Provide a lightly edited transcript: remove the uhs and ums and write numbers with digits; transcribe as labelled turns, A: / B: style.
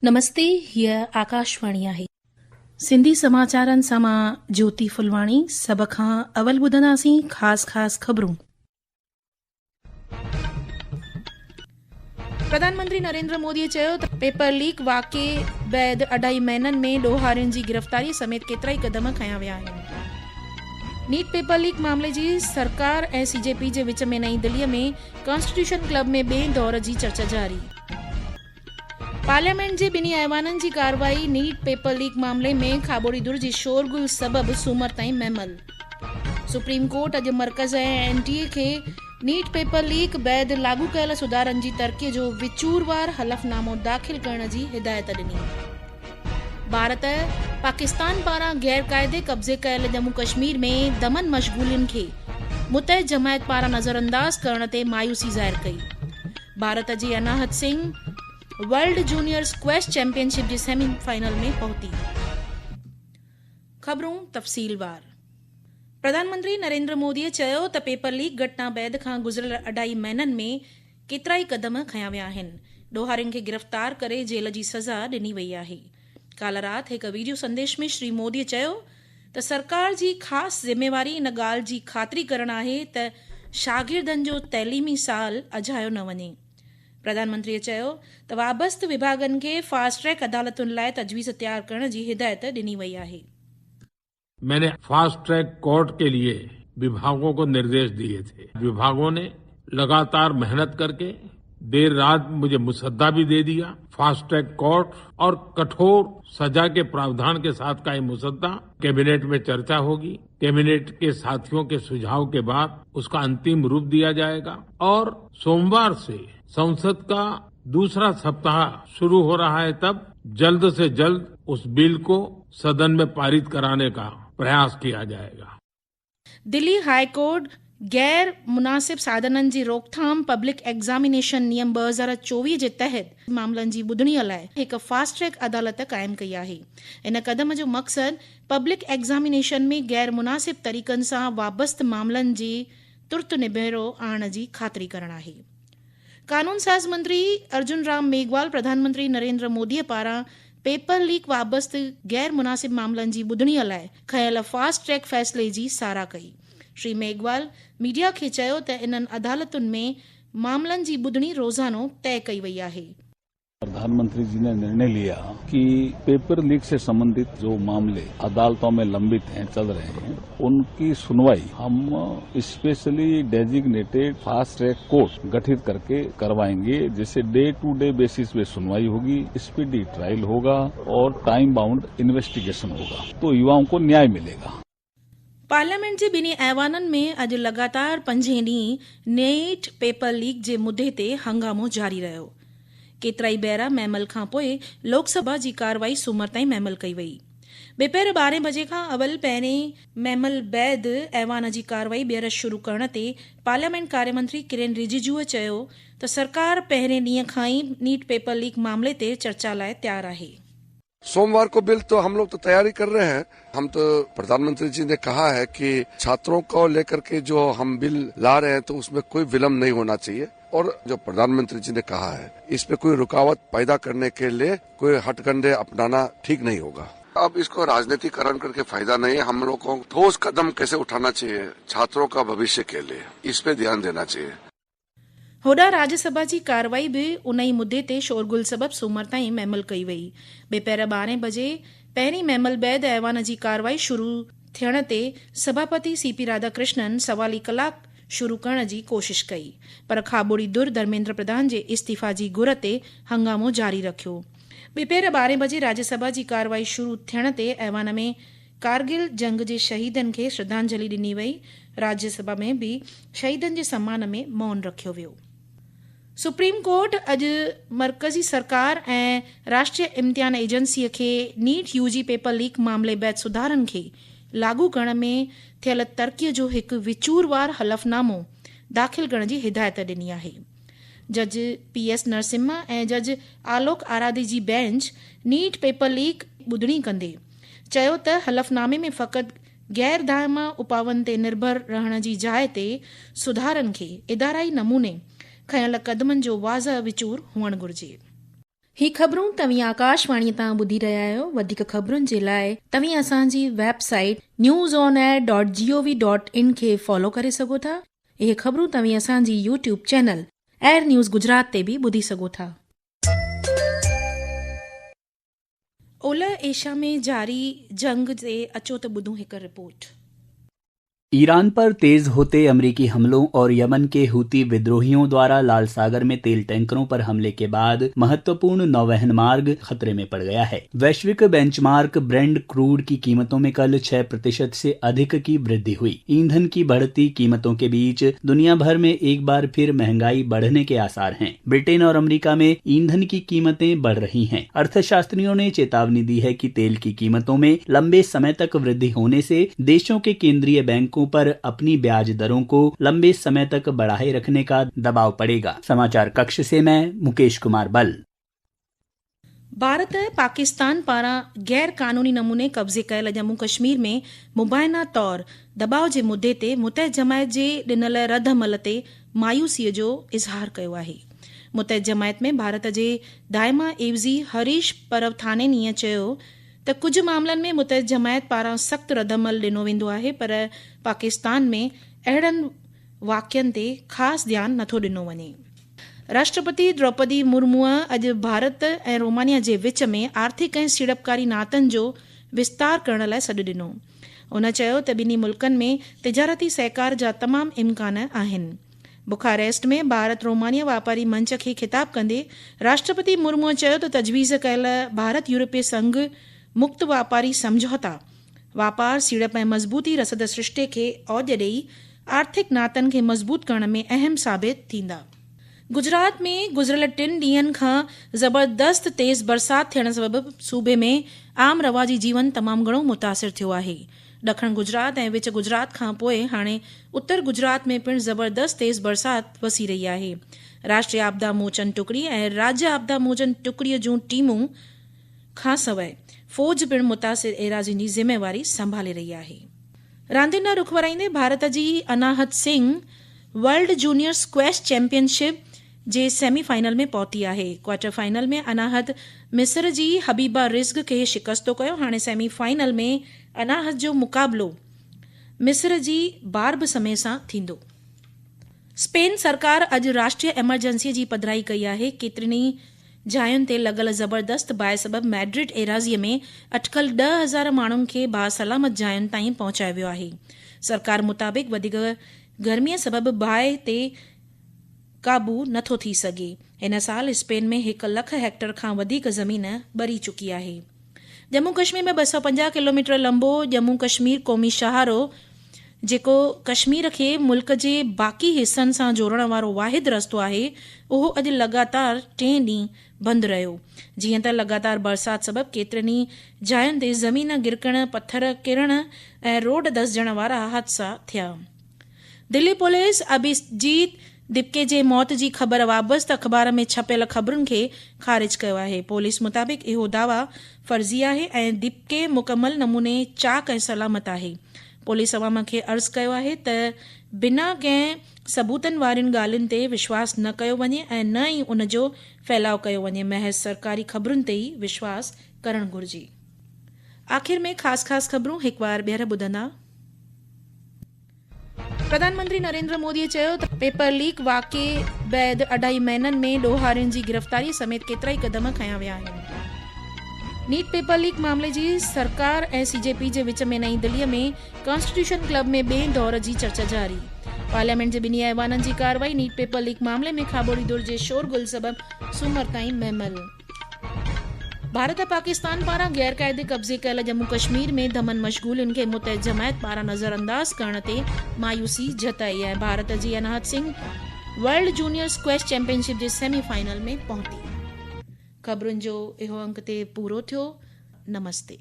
A: नमस्ते, हीअ आकाशवाणी आहे। सिंधी समाचारनि सां मां ज्योति फुलवाणी। सभ खां अवल ॿुधंदासीं ख़ास ख़बरूं। प्रधानमंत्री नरेंद्र मोदीअ चयो त पेपर लीक वाक़े बैदि 2.5 महीननि में ॾोहारियुनि जी गिरफ़्तारी समेत केतिरा ई क़दम खयां विया आहिनि। नीट पेपर लीक मामले जी सरकार ऐं CJP जे विच में नई दिल्लीअ में कॉन्स्टिट्यूशन क्लब में ॿिएं दौर जी चर्चा जारी। पार्लियामेंट जे ॿिन्ही ऐवाननि जी कार्रवाई नीट पेपर लीक मामले में खाबोड़ी दुर जी शोरगुल सबबि सूमर ताईं महमल। सुप्रीम कोर्ट अॼु मर्कज़ ऐं NTA खे नीट पेपर लीक बैदि लागू कयल सुधारनि जी तरक़ीअ जो विचूरवार हलफ़नामो दाख़िल करण जी हिदायत ॾिनी। भारत पाकिस्तान पारां गैरक़ाइदे कब्ज़े कयल जम्मू कश्मीर में दमन मशगूलियुनि खे मुतहिद जमायत पारां नज़रअंदाज करण ते मायूसी ज़ाहिर कई। भारत जी Anahat Singh world junior squash championship जे सेमीफाइनल में पहुती। ख़बरूं तफ़सीलवार। प्रधानमंत्री नरेंद्र मोदीअ चयो त पेपर लीक घटना बैदि खां गुज़िरियल 2.5 महीननि में केतिरा ई क़दम खयां विया आहिनि। ॾोहारियुनि खे गिरफ़्तार करे जेल जी सज़ा ॾिनी वई आहे। काल्ह राति हिकु वीडियो संदेश में श्री मोदीअ चयो त सरकार जी ख़ासि ज़िम्मेवारी इन ॻाल्हि जी ख़ातिरी करणु आहे त शागिर्दनि जो तइलीमी साल अझायो न वञे। प्रधानमंत्रीअ चयो त वाबस्त विभागनि खे फास्ट ट्रैक अदालतुनि लाइ तजवीज़ तैयार करण जी हिदायत ॾिनी वई आहे।
B: मैंने फास्ट ट्रैक कोर्ट के लिए विभागों को निर्देश दिए थे। विभागों ने लगातार मेहनत करके देर रात मुझे मुसद्दा भी दे दिया। फास्ट ट्रैक कोर्ट और कठोर सजा के प्रावधान के साथ का ये मुसद्दा कैबिनेट में चर्चा होगी। कैबिनेट के साथियों के सुझाव के बाद उसका अंतिम रूप दिया जाएगा और सोमवार से संसद का दूसरा सप्ताह शुरू हो रहा है, तब जल्द से जल्द उस बिल को सदन में पारित कराने का प्रयास किया जाएगा।
A: दिल्ली हाई कोर्ट गैर मुनासिब साधननि जी रोकथाम पब्लिक एग्ज़ामिनेशन नियम 2024 जे तहत मामलनि जी ॿुधणीअ लाइ हिकु फास्ट ट्रैक अदालत क़ाइमु कई आहे। इन क़दम जो मक़सदु पब्लिक एग्ज़ामिनेशन में गैर मुनासिब तरीक़नि सां वाबस्त मामलनि जी तुर्त निबेरो आणण जी ख़ातिरी करणु आहे। कानून साज़ मंत्री अर्जुन राम मेघवाल प्रधानमंत्री नरेंद्र मोदीअ पारां पेपर लीक वाबस्त गैर मुनासिब मामलनि जी ॿुधणीअ लाइ खयल फास्ट ट्रैक फ़ैसिले जी साराह कई। श्री मेघवाल मीडिया खे चयो त इन्हनि अदालतुनि में मामलनि जी ॿुधणी रोज़ानो तय कई वई आहे।
C: प्रधानमंत्री जी ने निर्णय लिया कि पेपर लीक से संबंधित जो मामले अदालतों में लंबित हैं, चल रहे हैं, उनकी सुनवाई हम specially designated fast track court गठित करके करवाएंगे, जिससे डे टू डे बेसिस पे सुनवाई होगी, स्पीडी ट्रायल होगा और टाइम बाउंड इन्वेस्टिगेशन होगा, तो युवाओं को न्याय मिलेगा।
A: पार्लियामेंट जे ॿिन्ही ऐवाननि में अॼु लगातार 5 ॾींहं नीट पेपर लीक जे मुदे ते हंगामो जारी रहियो। केतिरा ई ॿाहिरां महमल खां पोइ लोकसभा जी कार्रवाई सूमर ताईं महमल कई वई। ॿिपेर 12 बजे खां अवल पहिरें महमल बैदि ऐवान जी कार्रवाई ॿीहर शुरू करण ते पार्लियामेंट कार्यमंत्री किरेन रिजिजूअ चयो त सरकार पहिरें ॾींहं खां ई नीट पेपर लीक मामले ते चर्चा लाइ तयार आहे।
D: सोमवार को बिल तो हम लोग तो तैयारी कर रहे हैं। हम तो प्रधानमंत्री जी ने कहा है कि छात्रों को लेकर के जो हम बिल ला रहे हैं तो उसमें कोई विलम्ब नहीं होना चाहिए, और जो प्रधानमंत्री जी ने कहा है इस पे कोई रुकावट पैदा करने के लिए कोई हथकंडे अपनाना ठीक नहीं होगा। अब इसको राजनीतिकरण करके फायदा नहीं है। हम लोग को ठोस कदम कैसे उठाना चाहिए छात्रों का भविष्य के लिए, इस पे ध्यान देना चाहिए।
A: होॾा राज्यसभा जी कार्रवाई बि उन ई मुदे ते शोरगुल सबबि सूमर ताईं महमल कई वई। ॿिपेर 12 बजे पहिरीं महमल बैदि ऐवान जी कार्रवाई शुरू थियण ते सभापति CP राधाकृष्णन सवाली कलाक शुरू करण जी कोशिश कई, पर खाबोड़ी दुर धर्मेंद्र प्रधान जे इस्तीफ़ा जी घुर ते हंगामो जारी रखियो। ॿिपेर 12 बजे राज्यसभा जी कार्रवाई शुरू थियण ते ऐवान में कारगिल जंग जे शहीदनि खे श्रद्धांजलि ॾिनी वई। राज्यसभा में बि शहीदनि जे सम्मान में मौन रखियो वियो। सुप्रीम कोर्ट अॼु मर्कज़ी सरकार ऐं राष्ट्रीय इम्तिहान एजेंसीअ खे नीट UG पेपर लीक मामले बैदि सुधारनि खे लागू करण में थियल तरक़ीअ जो हिकु विचूरवार हलफ़नामो दाख़िल करण जी हिदायत ॾिनी आहे। जज PS नरसिम्हा ऐं जज आलोक आराधी जी बेंच नीट पेपर लीक ॿुधणी कंदे चयो त हलफ़नामे में फ़क़ति गैर दाइमा उपावनि ते निर्भर रहण जी जाइ ते सुधारनि खे इदाराई नमूने खयल क़दमनि जो वाज़ह विचूर हुअणु घुरिजे। ही ख़बरूं तव्हीं आकाशवाणी तां ॿुधी रहिया आहियो। वधीक ख़बरुनि जे लाइ तव्हीं असांजी वेबसाइट newsonair.gov.in खे फॉलो करे सघो था। इहे ख़बरूं तव्हीं असांजी YouTube channel air news Gujarat ते बि ॿुधी सघो था। ओलह एशिया में जारी जंग ते अचो त ॿुधूं हिकु रिपोर्ट।
E: ईरान पर तेज होते अमरीकी हमलों और यमन के हूती विद्रोहियों द्वारा लाल सागर में तेल टैंकरों पर हमले के बाद महत्वपूर्ण नौवहन मार्ग खतरे में पड़ गया है। वैश्विक बेंचमार्क ब्रेंट क्रूड की कीमतों में कल 6% से अधिक की वृद्धि हुई। ईंधन की बढ़ती कीमतों के बीच दुनिया भर में एक बार फिर महंगाई बढ़ने के आसार हैं। ब्रिटेन और अमेरिका में ईंधन की कीमतें बढ़ रही हैं। अर्थशास्त्रियों ने चेतावनी दी है कि तेल की कीमतों में लंबे समय तक वृद्धि होने से देशों के केंद्रीय बैंकों पर अपनी ब्याज दरों को लंबे समय तक बढ़ाए रखने का दबाव पड़ेगा। समाचार कक्ष से मैं मुकेश कुमार बल।
A: भारत पाकिस्तान पारां गैर कानूनी नमूने कब्ज़े कयल जम्मू कश्मीर में मुबाइना तौर दबाव जे मुद्दे ते मुतहद जमायत जे ॾिनल रद अमल ते मायूसीअ जो इज़हार कयो आहे। मुतहद जमायत में भारत जे दाइमा एवज़ी हरीश परवथानेनीअ चयो त कुझु मामलनि में मुतहद जमायत पारां सख़्तु रदअमल ॾिनो वेंदो आहे, पर पाकिस्तान में अहिड़नि वाक़ियनि ते ख़ासि ध्यानु नथो ॾिनो वञे। राष्ट्रपति द्रौपदी मुर्मुअ अॼु भारत ऐं रोमानिया जे विच में आर्थिक ऐं सीड़पकारी नातनि जो विस्तार करण लाइ सॾु ॾिनो। उन चयो त ॿिन्ही मुल्कनि में तिजारती सहकार जा तमामु इम्कान आहिनि। बुखारेस्ट में भारत रोमानिया वापारी मंच खे ख़िताब कंदे राष्ट्रपति मुर्मुअ चयो त तजवीज़ कयल भारत यूरोपीय संघ मुक्त वापारी समझौता वापार सीड़प ऐं मज़बूती रसद सिरिश्ते खे औज ॾेई आर्थिक नातनि खे मज़बूत करण में अहम साबित थींदा। गुजरात में गुज़िरियल 3 ॾींहनि खां ज़बरदस्त तेज़ बरसाति थियण सबबि सूबे में आम रवाजी जीवन तमामु घणो मुतासिर थियो आहे। ॾखण गुजरात ऐं विच गुजरात खां पोइ हाणे उत्तर गुजरात में पिणु ज़बरदस्त तेज़ बरसाति वसी रही आहे। राष्ट्रीय आपदा मोचन टुकड़ी ऐं राज्य आपदा मोचन टुकड़ीअ जूं टीमूं खां सवाइ फ़ौज पिणु मुतासिर एराज़ियुनि जी ज़िम्मेवारी संभाले रही आहे। रांदियुनि ॾांहुं रुख वराईंदे भारत जी Anahat Singh world junior squash championship जे सेमीफाइनल में पहुती आहे। क्वार्टर फाइनल में अनाहत मिस्र जी हबीबा रिज़्क खे शिकस्त थो कयो। हाणे सेमीफाइनल में अनाहत जो मुक़ाबिलो मिस्र जी बार्ब समय सां थींदो। स्पेन सरकार अॼु राष्ट्रीय एमरजेंसीअ जी पधिराई कई आहे। केतिरनि जायुनि ते लॻल ज़बरदस्त बाहि सबबि मैड्रिड एराज़ीअ में अटकल 10,000 माण्हुनि खे बासलामत जायुनि ताईं पहुचायो वियो आहे। सरकार मुताबिक़ वधीक गर्मीअ सबबि बाहि ते काबू नथो थी सघे। हिन साल स्पेन में 1 लख हेक्टेयर खां वधीक ज़मीन ॿरी चुकी आहे। जम्मू कश्मीर में 250 किलोमीटर लंबो जम्मू कश्मीर क़ौमी शाहरो जेको कश्मीर खे मुल्क जे बाक़ी हिसनि सां जोड़ण वारो वाहिद रस्तो आहे, उहो अॼु लगातार 3 ॾींहं बंदि रहियो। जीअं त लगातार बरसाति सबबि केतिरनि जायुनि ते ज़मीन गिरकण, पत्थर किरण ऐं रोड धसजण वारा हादसा थिया। दिल्ली पुलिस अभिजीत दिपके जे मौत जी ख़बर वाबस्तु अख़बार में छपियल ख़बरुनि खे ख़ारिज कयो आहे। पुलिस मुताबिक़ इहो दावा फर्ज़ी आहे ऐं दिपके मुकमल नमूने चाक ऐं सलामत आहे। पुलिस अवाम खे अर्ज़ु कयो आहे त बिना कंहिं सबूतनि वारियुनि ॻाल्हियुनि ते विश्वास न कयो वञे ऐं न ई उन जो फैलाव कयो वञे। महज़ सरकारी ख़बरुनि ते ई विश्वास करणु घुरिजे। आख़िर में ख़ासि ख़बरूं हिकु बार ॿीहर ॿुधंदा। प्रधानमंत्री नरेंद्र मोदीअ चयो त पेपर लीक वाक़े बैदि 2.5 महीननि में ॾोहारियुनि जी गिरफ़्तारी समेत केतिरा ई क़दम खयां विया आहिनि। नीट पेपर लीक मामले जी सरकार ऐं सीजेपी जे विच में नई दिल्लीअ में कॉन्स्टिट्यूशन क्लब में ॿिएं दौर जी चर्चा जारी। पार्लियामेंट जे 2 ऐवाननि जी कार्रवाई नीट पेपर लीक मामले में खाबोड़ी दुर जे शोरगुल सबबि सूमर ताईं महमल। भारत पाकिस्तान पारां गैरक़ाइदे कब्ज़े कयल जम्मू कश्मीर में धमन मशगूलियुनि खे मुतहद जमायत पारां नज़रअंदाज करण ते मायूसी जताई आहे। भारत जी Anahat Singh world junior squash championship जे सेमीफाइनल में पहुती। ख़बरुनि जो इहो अंक ते पूरो थियो। नमस्ते।